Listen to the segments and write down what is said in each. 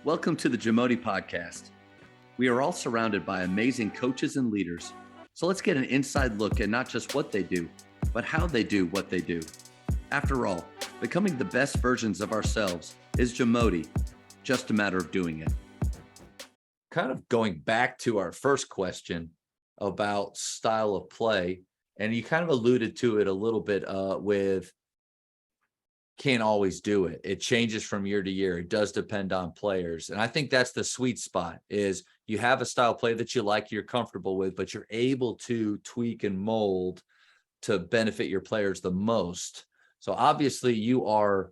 Welcome to the JAMODI podcast. We are all surrounded by amazing coaches and leaders. So let's get an inside look at not just what they do, but how they do what they do. After all, becoming the best versions of ourselves is JAMODI, just a matter of doing it. Kind of going back to our first question about style of play, and you kind of alluded to it a little bit with can't always do it. It changes from year to year. It does depend on players. And I think that's the sweet spot is you have a style of play that you like, you're comfortable with, but you're able to tweak and mold to benefit your players the most. So obviously you are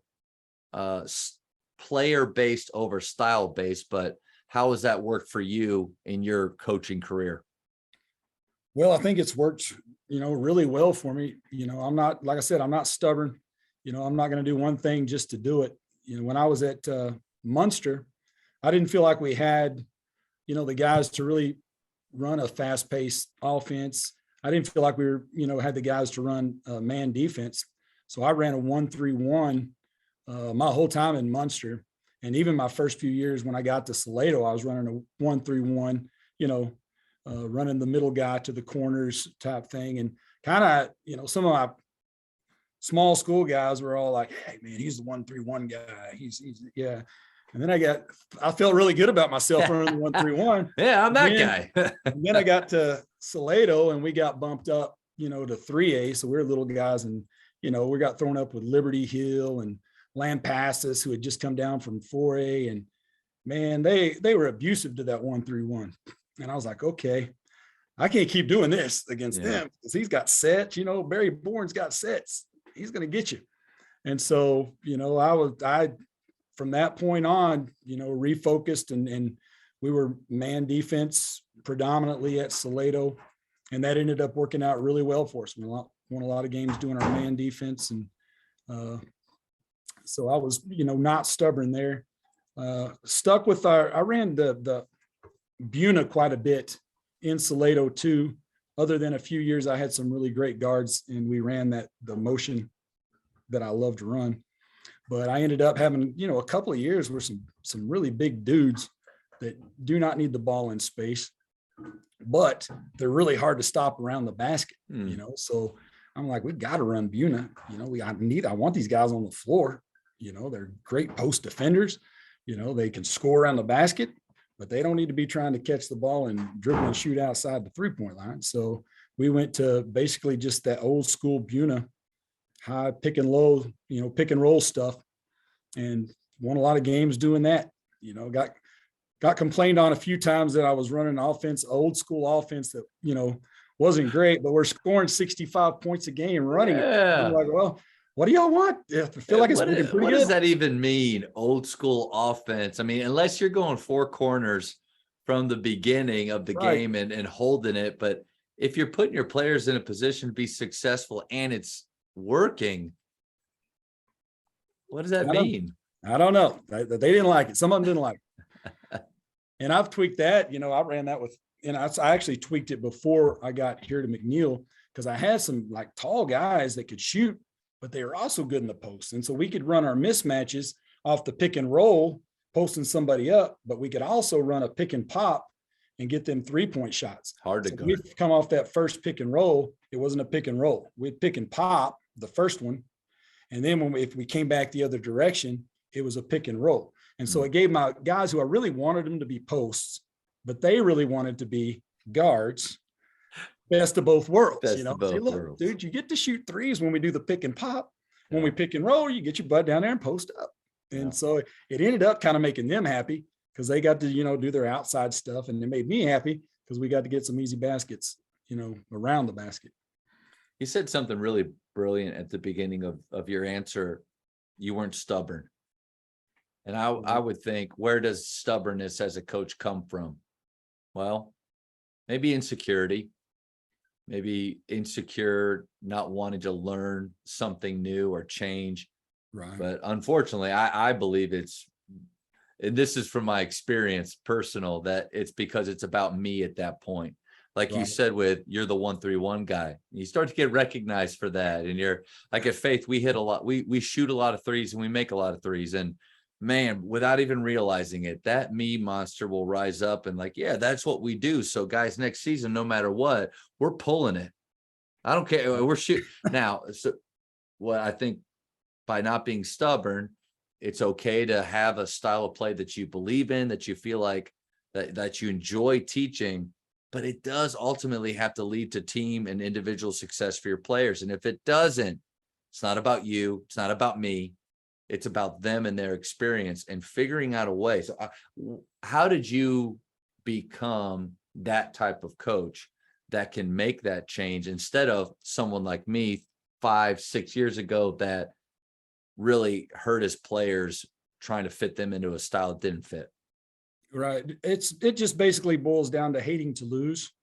player-based over style-based, but how has that worked for you in your coaching career? Well, I think it's worked, really well for me. I'm not, like I said, I'm not stubborn. I'm not going to do one thing just to do it. When I was at Munster, I didn't feel like we had, the guys to really run a fast-paced offense. I didn't feel like we were, had the guys to run man defense. So I ran a 1-3-1 my whole time in Munster. And even my first few years when I got to Salado, I was running a 1-3-1, running the middle guy to the corners type thing. And kind of, some of my small school guys were all like, hey man, he's the 1-3-1 guy. He's yeah. And then I felt really good about myself running the 1-3-1. Yeah, I'm that guy. And then I got to Salado and we got bumped up, to 3A. So we were little guys and, we got thrown up with Liberty Hill and Lampasas who had just come down from 4A. And man, they were abusive to that 1-3-1. And I was like, okay, I can't keep doing this against them because he's got sets, Barry Bourne's got sets. He's going to get you. And so, I from that point on, refocused and we were man defense predominantly at Salado. And that ended up working out really well for us. We won a lot of games doing our man defense. And so I was, not stubborn there. Stuck with I ran the Buna quite a bit in Salado too. Other than a few years, I had some really great guards and we ran the motion that I love to run. But I ended up having, a couple of years where some really big dudes that do not need the ball in space, but they're really hard to stop around the basket, So I'm like, we've got to run Buna, I want these guys on the floor, they're great post defenders, they can score around the basket, but they don't need to be trying to catch the ball and dribble and shoot outside the 3-point line. So we went to basically just that old school Buna, high pick and low, pick and roll stuff, and won a lot of games doing that. Got complained on a few times that I was running old school offense that, wasn't great, but we're scoring 65 points a game running it. I'm like, well, what do y'all want? I feel like it's working pretty good. What does that even mean? Old school offense. I mean, unless you're going four corners from the beginning of the game and holding it. But if you're putting your players in a position to be successful and it's working, what does that mean? I don't know. They didn't like it. Some of them didn't like it. And I've tweaked that. I ran that and I actually tweaked it before I got here to McNeil because I had some like tall guys that could shoot, but they were also good in the post. And so we could run our mismatches off the pick and roll, posting somebody up, but we could also run a pick and pop and get them 3-point shots. Hard to go. We'd come off that first pick and roll. It wasn't a pick and roll. We'd pick and pop the first one. And then if we came back the other direction, it was a pick and roll. And so it gave my guys who I really wanted them to be posts, but they really wanted to be guards, best of both worlds. Say, look, dude, you get to shoot threes when we do the pick and pop. When we pick and roll, you get your butt down there and post up. And so it ended up kind of making them happy because they got to, do their outside stuff. And it made me happy because we got to get some easy baskets, around the basket. You said something really brilliant at the beginning of your answer. You weren't stubborn. And I would think, where does stubbornness as a coach come from? Well, maybe insecurity, maybe insecure, not wanting to learn something new or change. Right. But unfortunately, I believe and this is from my experience personal, that it's because it's about me at that point. Like you said, you're the 1-3-1 guy. You start to get recognized for that. And you're like at Faith, we hit a lot. We shoot a lot of threes and we make a lot of threes. And man, without even realizing it, that me monster will rise up and like, yeah, that's what we do. So guys, next season, no matter what, we're pulling it. I don't care. We're shooting now. So what I think, by not being stubborn, it's okay to have a style of play that you believe in, that you feel like that you enjoy teaching, but it does ultimately have to lead to team and individual success for your players. And if it doesn't, it's not about you. It's not about me. It's about them and their experience and figuring out a way. So how did you become that type of coach that can make that change instead of someone like me 5-6 years ago that really hurt his players trying to fit them into a style that didn't fit? Right. It just basically boils down to hating to lose.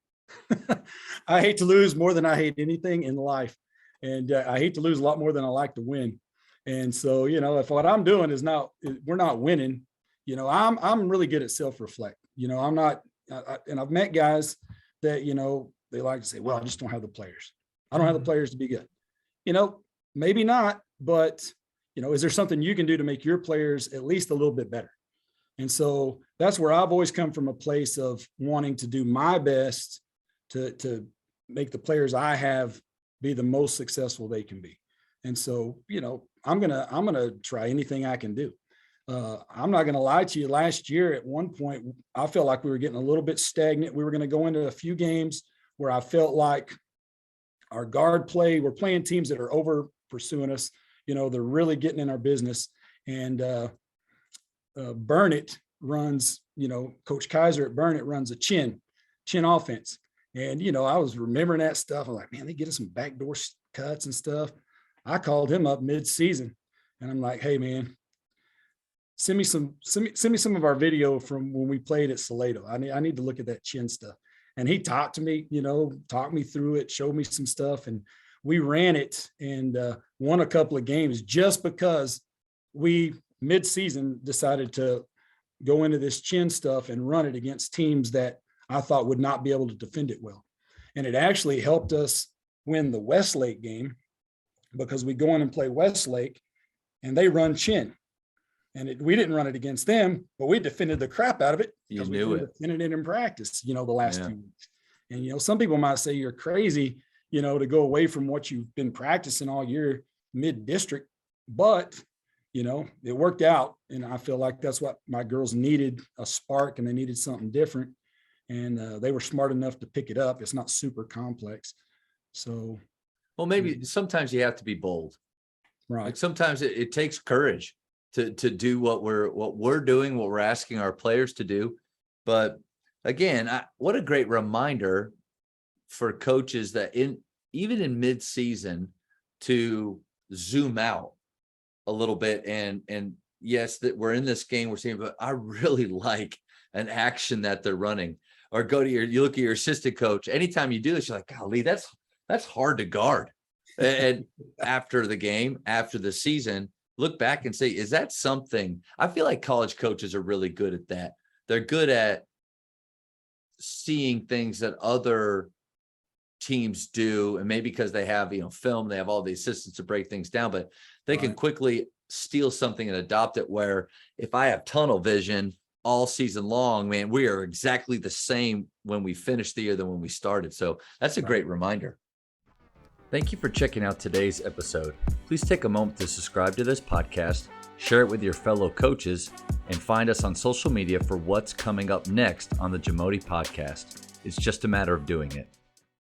I hate to lose more than I hate anything in life. And I hate to lose a lot more than I like to win. And so, if what I'm doing is we're not winning, I'm really good at self-reflect. I'm not, and I've met guys that, they like to say, well, I just don't have the players. I don't have the players to be good. Maybe not, but, is there something you can do to make your players at least a little bit better? And so that's where I've always come from, a place of wanting to do my best to make the players I have be the most successful they can be. And so, I'm gonna try anything I can do. I'm not gonna lie to you. Last year, at one point, I felt like we were getting a little bit stagnant. We were going to go into a few games where I felt like our guard play, we're playing teams that are over pursuing us. They're really getting in our business. And Burnett runs, Coach Kaiser at Burnett runs a chin offense. And, I was remembering that stuff. I'm like, man, they get us some backdoor cuts and stuff. I called him up mid-season and I'm like, hey man, send me some of our video from when we played at Salado. I need to look at that chin stuff. And he talked to me, talked me through it, showed me some stuff, and we ran it and won a couple of games just because we mid-season decided to go into this chin stuff and run it against teams that I thought would not be able to defend it well. And it actually helped us win the Westlake game, because we go in and play Westlake and they run chin. And we didn't run it against them, but we defended the crap out of it. You knew it. Defended it in practice, the last 2 weeks. And, some people might say you're crazy, to go away from what you've been practicing all year mid-district, but, it worked out. And I feel like that's what my girls needed, a spark, and they needed something different. And they were smart enough to pick it up. It's not super complex. So. Well, maybe sometimes you have to be bold. Right. Like sometimes it takes courage to do what we're doing, what we're asking our players to do. But again, what a great reminder for coaches that even in mid-season to zoom out a little bit and yes, that we're in this game, we're seeing, but I really like an action that they're running. Or you look at your assistant coach. Anytime you do this, you're like, golly, that's hard to guard. And after the game, after the season, look back and say, is that something? I feel like college coaches are really good at that. They're good at seeing things that other teams do. And maybe because they have, film, they have all the assistants to break things down, but they can quickly steal something and adopt it, where if I have tunnel vision all season long, man, we are exactly the same when we finish the year than when we started. So that's a great reminder. Thank you for checking out today's episode. Please take a moment to subscribe to this podcast, share it with your fellow coaches, and find us on social media for what's coming up next on the JAMODI podcast. It's just a matter of doing it.